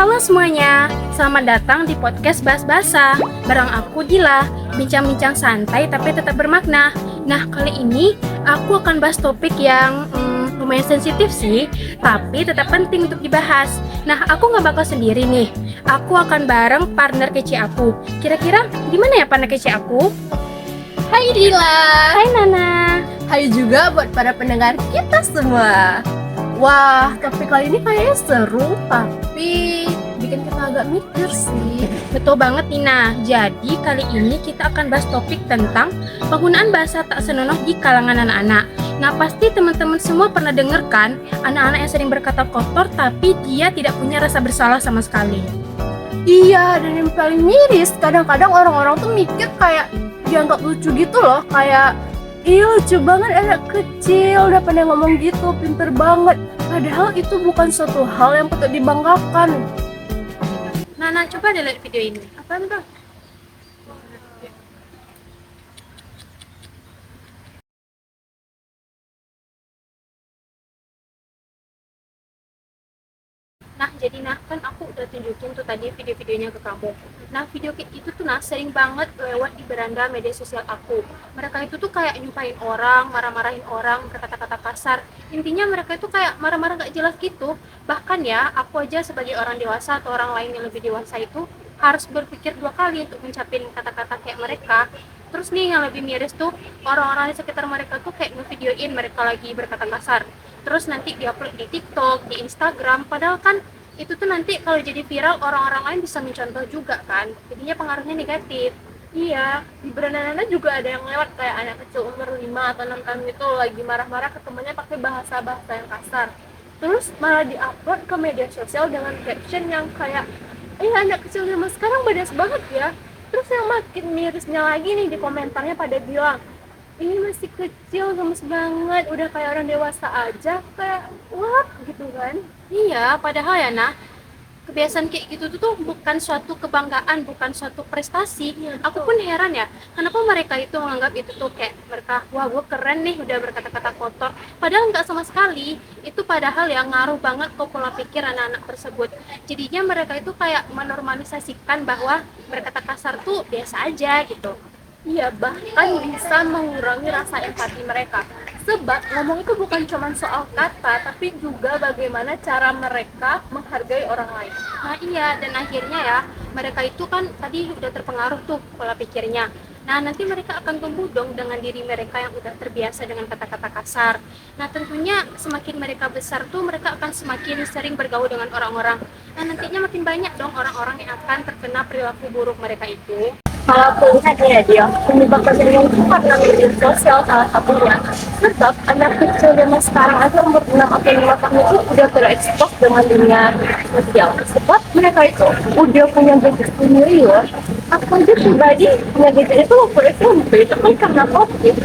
Halo semuanya, selamat datang di podcast Bahas Basa. Bareng aku Dila, bincang-bincang santai tapi tetap bermakna. Nah, kali ini aku akan bahas topik yang lumayan sensitif sih, tapi tetap penting untuk dibahas. Nah, aku nggak bakal sendiri nih. Aku akan bareng partner kece aku. Kira-kira gimana ya partner kece aku? Hai Dila. Hai Nana. Hai juga buat para pendengar kita semua. Wah, topik kali ini kayaknya seru, tapi bikin kita agak mikir sih. Betul banget Nina. Jadi kali ini kita akan bahas topik tentang penggunaan bahasa tak senonoh di kalangan anak-anak. Nah, pasti teman-teman semua pernah dengar kan anak-anak yang sering berkata kotor tapi dia tidak punya rasa bersalah sama sekali. Iya, dan yang paling miris, kadang-kadang orang-orang tuh mikir kayak dianggap lucu gitu loh. Kayak, ih lucu banget anak kecil, udah pandai ngomong gitu, pinter banget. Padahal itu bukan suatu hal yang patut dibanggakan. Nana, coba deh lihat video ini. Apaan tuh? Nah, jadi kan aku udah tunjukin tuh tadi video-videonya ke kamu. Nah, video kayak itu tuh sering banget lewat di beranda media sosial aku. Mereka itu tuh kayak nyumpahin orang, marah-marahin orang, berkata-kata kasar. Intinya mereka itu kayak marah-marah gak jelas gitu. Bahkan ya, aku aja sebagai orang dewasa atau orang lain yang lebih dewasa itu harus berpikir dua kali untuk ngucapin kata-kata kayak mereka. Terus nih yang lebih miris tuh, orang-orang di sekitar mereka tuh kayak ngevideoin mereka lagi berkata kasar. Terus nanti diupload di TikTok, di Instagram, padahal kan itu tuh nanti kalau jadi viral orang-orang lain bisa mencontoh juga kan, jadinya pengaruhnya negatif. Iya, di beranda juga ada yang lewat kayak anak kecil umur 5 atau 6 tahun itu lagi marah-marah ke temannya pakai bahasa-bahasa yang kasar. Terus malah diupload ke media sosial dengan caption yang kayak, anak kecil zaman sekarang badass banget ya. Terus yang makin mirisnya lagi nih di komentarnya pada bilang, ini masih kecil, gemes banget, udah kayak orang dewasa aja, kayak what gitu kan. Iya, padahal ya nah, kebiasaan kayak gitu tuh bukan suatu kebanggaan, bukan suatu prestasi. Aku pun heran ya, kenapa mereka itu menganggap itu tuh kayak mereka, wah gue keren nih udah berkata-kata kotor. Padahal nggak sama sekali. Itu padahal yang ngaruh banget ke pola pikir anak-anak tersebut. Jadinya mereka itu kayak menormalisasikan bahwa berkata kasar tuh biasa aja gitu. Iya, bahkan bisa mengurangi rasa empati mereka. Sebab ngomong itu bukan cuma soal kata, tapi juga bagaimana cara mereka menghargai orang lain. Nah iya, dan akhirnya ya, mereka itu kan tadi udah terpengaruh tuh pola pikirnya. Nah nanti mereka akan tumbuh dong dengan diri mereka yang udah terbiasa dengan kata-kata kasar. Nah tentunya semakin mereka besar tuh mereka akan semakin sering bergaul dengan orang-orang. Nah nantinya makin banyak dong orang-orang yang akan terkena perilaku buruk mereka itu. Kalau aku lihat ya dia, penyebab terjadinya itu karena media sosial salah satunya. Sebab anak kecil zaman sekarang aja umur 6 atau 5 tahun itu udah terekspos dengan dunia sosial. Sebab mereka itu udah punya gadget sendiri loh. Aku aja pribadi punya gadget itu waktu SMP, itu kan karena COVID.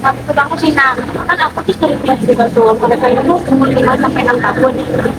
Maksud aku sih, nah, kan aku tuh sering lihat juga tuh, mereka itu umur 5 sampai 6 tahun.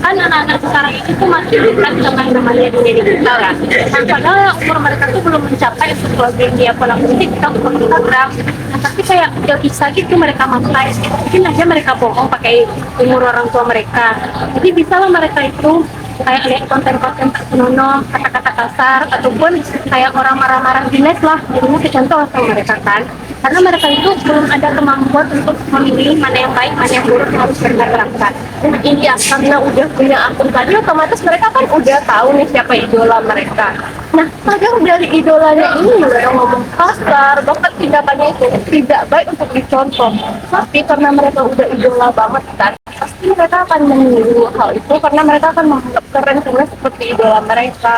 Kan anak-anak sekarang ini tuh masih dekat sama yang namanya dunia digital kan. Nah, padahal umur mereka tuh belum mencapai untuk blogging dia pola TikTok, Instagram. Nah, tapi kayak udah bisa gitu mereka makai. Mungkin aja mereka bohong pakai umur orang tua mereka. Jadi bisa lah mereka itu kayak lihat konten-konten tak senonoh, kata-kata kasar, ataupun kayak orang marah-marah di net lah, jadinya kecontoh sama mereka kan. Karena mereka itu belum ada kemampuan untuk memilih mana yang baik, mana yang buruk yang harus mereka terapkan. Nah iya, karena udah punya akun tadi, otomatis mereka kan udah tahu nih siapa idola mereka. Nah, kadang dari idolanya ini mereka ngomong kasar, bahkan tindakannya itu tidak baik untuk dicontoh. Tapi karena mereka udah idola banget kan, pasti mereka akan meniru hal itu karena mereka akan menganggap keren karena seperti idola mereka.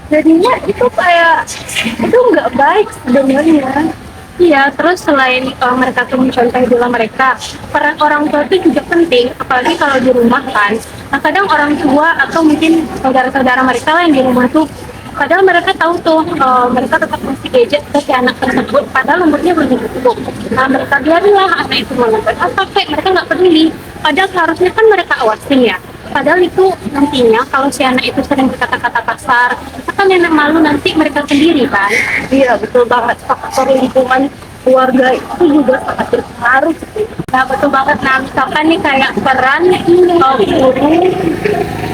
Jadinya itu kayak itu nggak baik sebenarnya. Iya, terus selain mereka tuh mencontoh idola mereka, peran orang tua itu juga penting, apalagi kalau di rumah kan. Nah, kadang orang tua atau mungkin saudara-saudara mereka lah yang di rumah tuh, padahal mereka tahu tuh mereka tetap ngasih gadget ke si anak tersebut, padahal umurnya belum cukup. Nah, mereka biarinlah anak itu menonton apa kayak mereka nggak peduli. Padahal seharusnya kan mereka awasin ya. Padahal itu nantinya kalau si anak itu sering berkata-kata kasar, akan yang malu nanti mereka sendiri kan. Iya betul banget, faktor lingkungan keluarga itu juga sangat berpengaruh sih. Nah, betul banget. Nah, misalkan nih kayak peran guru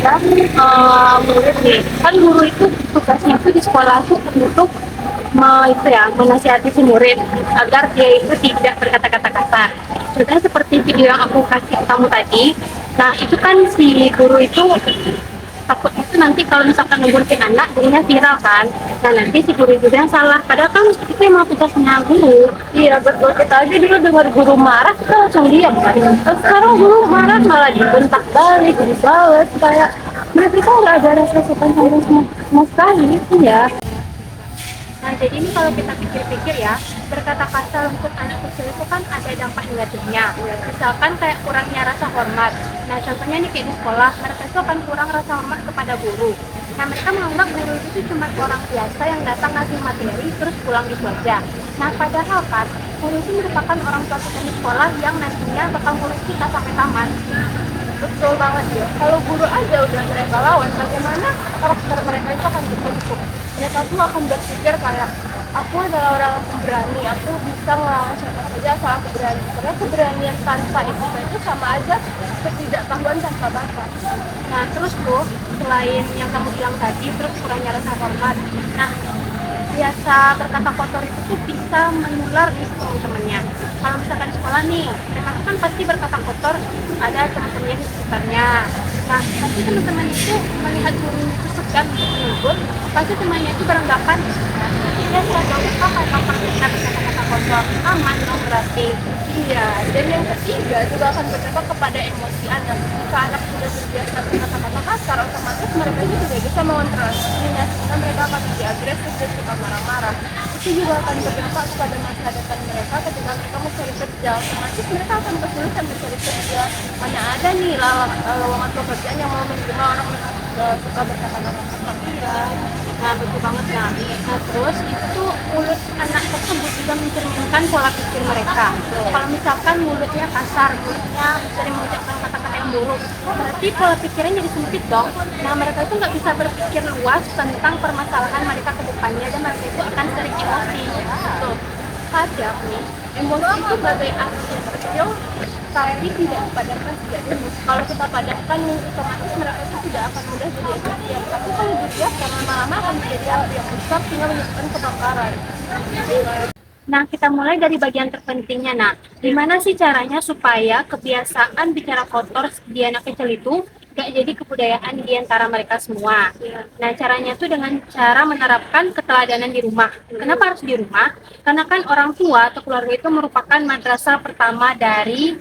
dan murid nih. Kan guru itu tugasnya itu di sekolah itu untuk itu ya, menasihati si murid agar dia itu tidak berkata-kata kasar. Contohnya seperti video yang aku kasih ke kamu tadi. Nah, itu kan si guru itu takutnya itu nanti kalau misalkan ngebunuhin anak jadinya viral kan, nah nanti si guru juga yang salah, padahal kan itu emang tugasnya guru. Iya betul, kita aja dulu dengar guru marah kita langsung diam kan. Terus sekarang guru marah malah dibentak balik, dibalas, kayak mereka tuh nggak ada rasa sopan sama sekali ya. Nah, jadi ini kalau kita pikir-pikir ya, berkata kasar untuk anak kecil itu kan ada dampak negatifnya. Misalkan kayak kurangnya rasa hormat. Nah, contohnya nih kayak di sekolah, mereka itu akan kurang rasa hormat kepada guru. Nah, mereka menganggap guru itu cuma orang biasa yang datang ngasih materi terus pulang gitu aja. Nah, padahal kan, guru itu merupakan orang tua kita di sekolah yang nantinya bakal ngurus kita sampai tamat. Betul banget ya. Kalau guru aja udah mereka lawan, bagaimana karakter mereka itu akan terbentuk. Mereka tuh akan berpikir kayak aku adalah orang yang pemberani, aku bisa ngelawan siapa saja asal aku berani. Karena keberanian tanpa etika itu sama aja ketidaktahuan tanpa batas. Nah, terus tuh, selain yang kamu bilang tadi, terus kurangnya rasa hormat. Nah, biasa berkata kotor itu tuh bisa menular di teman-temannya. Kalau misalkan di sekolah nih, mereka tuh kan pasti berkata kotor, ada teman-temannya di sekitarnya. Nah, pasti teman-teman itu melihat guru itu segan untuk menegur, pasti temannya itu beranggapan, ya saya tahu apa gampang kita berkata-kata kotor, aman dong berarti. Iya, dan yang ketiga juga akan berdampak kepada emosi anak. Jika anak sudah terbiasa berkata-kata kasar, otomatis mereka juga tidak bisa mengontrol dirinya, sehingga mereka akan lebih agresif dan suka marah-marah. Itu juga akan berdampak kepada masa depan mereka ketika mereka mencari kerja. Otomatis mereka akan kesulitan mencari kerja. Mana ada nih lowongan pekerjaan yang mau menerima orang yang suka berkata-kata kasar. Iya. Nah, betul banget ya. Nah, terus itu tuh mulut anak tersebut juga mencerminkan pola pikir mereka. Kalau misalkan mulutnya kasar, mulutnya sering mengucapkan kata-kata yang buruk, berarti pola pikirnya jadi sempit dong. Nah, mereka itu nggak bisa berpikir luas tentang permasalahan mereka ke depannya dan mereka itu akan sering emosi. Tuh, sadar nih, emosi itu sebagai aksi kecil tapi tidak dipadamkan sejak dulu. Kalau kita padamkan, otomatis mereka itu tidak akan mudah jadi efisien. Tapi kalau dibiarkan lama-lama akan menjadi api yang besar sehingga menyebabkan kebakaran. Nah, kita mulai dari bagian terpentingnya. Nah, gimana sih caranya supaya kebiasaan bicara kotor di anak kecil itu gak jadi kebudayaan di antara mereka semua? Nah, caranya tuh dengan cara menerapkan keteladanan di rumah. Kenapa harus di rumah? Karena kan orang tua atau keluarga itu merupakan madrasah pertama dari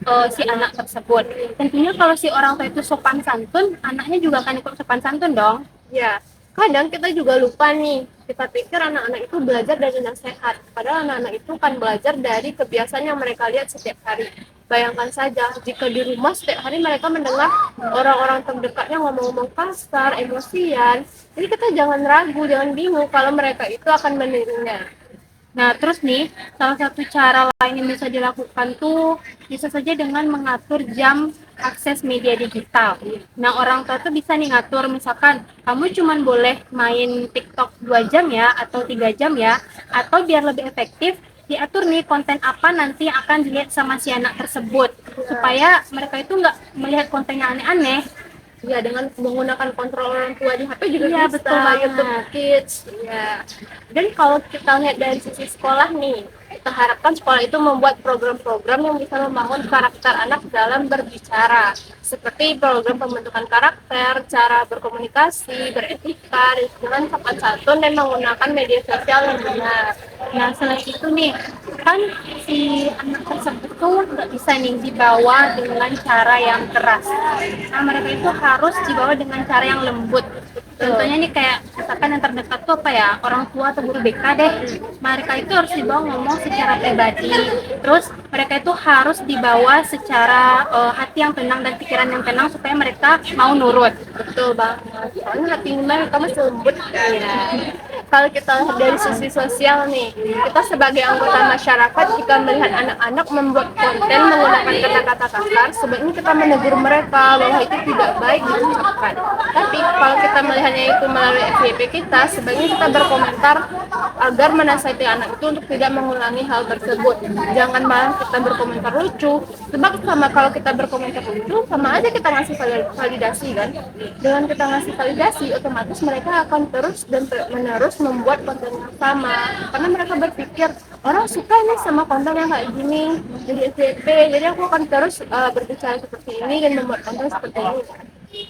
si anak tersebut. Tentunya kalau si orang tua itu sopan santun, anaknya juga akan ikut sopan santun dong. Ya, kadang kita juga lupa nih. Kita pikir anak-anak itu belajar dari nasihat. Padahal anak-anak itu kan belajar dari kebiasaan yang mereka lihat setiap hari. Bayangkan saja, jika di rumah setiap hari mereka mendengar orang-orang terdekatnya ngomong-ngomong kasar, emosian. Jadi kita jangan ragu, jangan bingung kalau mereka itu akan menirunya. Nah, terus nih, salah satu cara lain yang bisa dilakukan tuh bisa saja dengan mengatur jam akses media digital. Nah, orang tua tuh bisa nih ngatur, misalkan kamu cuma boleh main TikTok 2 jam ya, atau 3 jam ya, atau biar lebih efektif, diatur nih konten apa nanti yang akan dilihat sama si anak tersebut, supaya mereka itu nggak melihat konten yang aneh-aneh. Ya, dengan menggunakan kontrol orang tua di HP juga Iya, bisa, betul banget. YouTube Kids. Ya. Dan kalau kita lihat dari sisi sekolah nih, kita harapkan sekolah itu membuat program-program yang bisa membangun karakter anak dalam berbicara, seperti program pembentukan karakter, cara berkomunikasi, beretika, dengan sopan santun dan menggunakan media sosial yang benar. Nah, selain itu nih, kan si anak tersebut tuh nggak bisa nih dibawa dengan cara yang keras. Nah, mereka itu harus dibawa dengan cara yang lembut. Contohnya nih kayak misalkan yang terdekat tuh apa ya, orang tua atau guru BK deh. Mereka itu harus dibawa ngomong secara pribadi. Terus mereka itu harus dibawa secara hati yang tenang dan pikiran yang tenang supaya mereka mau nurut. Betul banget. Soalnya hati mereka masih lembut. Ya. Kalau kita lihat dari sisi sosial nih, kita sebagai anggota masyarakat jika melihat anak-anak membuat konten menggunakan kata-kata kasar, sebaiknya kita menegur mereka bahwa itu tidak baik diucapkan. Tapi kalau kita melihatnya itu melalui FYP kita, sebaiknya kita berkomentar agar menasihati anak itu untuk tidak mengulangi hal tersebut. Jangan malah kita berkomentar lucu, sebab sama kalau kita berkomentar lucu sama aja kita ngasih validasi kan. Dengan kita ngasih validasi, otomatis mereka akan terus dan menerus membuat konten yang sama, karena mereka berpikir orang suka nih sama konten yang kayak gini, jadi FYP, jadi aku akan terus berbicara seperti ini dan membuat konten seperti ini.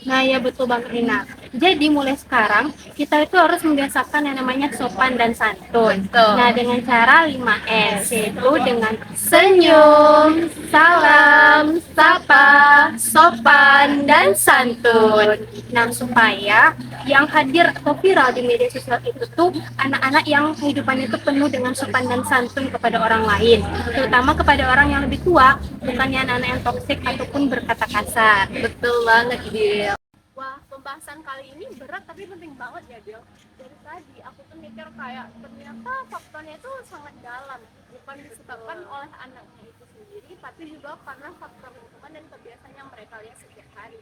Nah, ya betul banget Rina. Jadi mulai sekarang kita itu harus membiasakan yang namanya sopan dan santun. Betul. Nah, dengan cara 5S, yaitu dengan senyum, salam, sapa, sopan, dan santun. Nah, supaya yang hadir atau viral di media sosial itu tuh anak-anak yang kehidupannya itu penuh dengan sopan dan santun kepada orang lain, terutama kepada orang yang lebih tua, bukannya anak-anak yang toksik ataupun berkata kasar. Betul banget, Bil. Wah, pembahasan kali ini berat tapi penting banget ya, Bil. Dari tadi aku tuh mikir kayak ternyata faktornya itu sangat dalam, bukan disebabkan oleh anaknya itu sendiri, tapi juga karena faktor lingkungan dan kebiasaan yang mereka lihat setiap hari.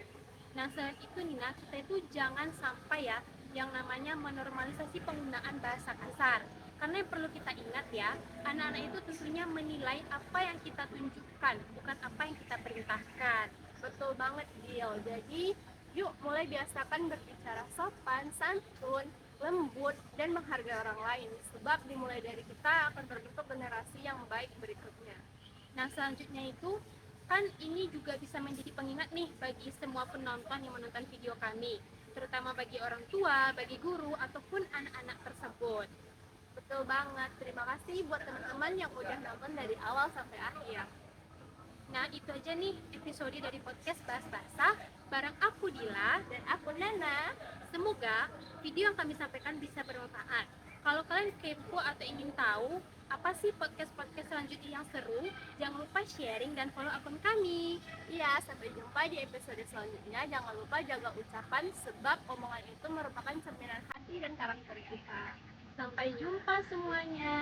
Nah, selain itu Nina, kita itu jangan sampai ya yang namanya menormalisasi penggunaan bahasa kasar. Karena yang perlu kita ingat ya, anak-anak itu tentunya menilai apa yang kita tunjukkan, bukan apa yang kita perintahkan. Betul banget, Gil. Jadi, yuk mulai biasakan berbicara sopan, santun, lembut, dan menghargai orang lain. Sebab dimulai dari kita akan terbentuk generasi yang baik berikutnya. Nah, selanjutnya itu kan ini juga bisa menjadi pengingat nih bagi semua penonton yang menonton video kami, terutama bagi orang tua, bagi guru, ataupun anak-anak tersebut. Betul banget, terima kasih buat teman-teman yang udah nonton dari awal sampai akhir. Nah, itu aja nih episode dari podcast Bahas Basah bareng aku Dila dan aku Nana. Semoga video yang kami sampaikan bisa bermanfaat. Kalau kalian kepo atau ingin tahu apa sih podcast-podcast selanjutnya yang seru, jangan lupa sharing dan follow akun kami. Iya, sampai jumpa di episode selanjutnya. Jangan lupa jaga ucapan, sebab omongan itu merupakan cerminan hati dan karakter kita. Sampai jumpa semuanya.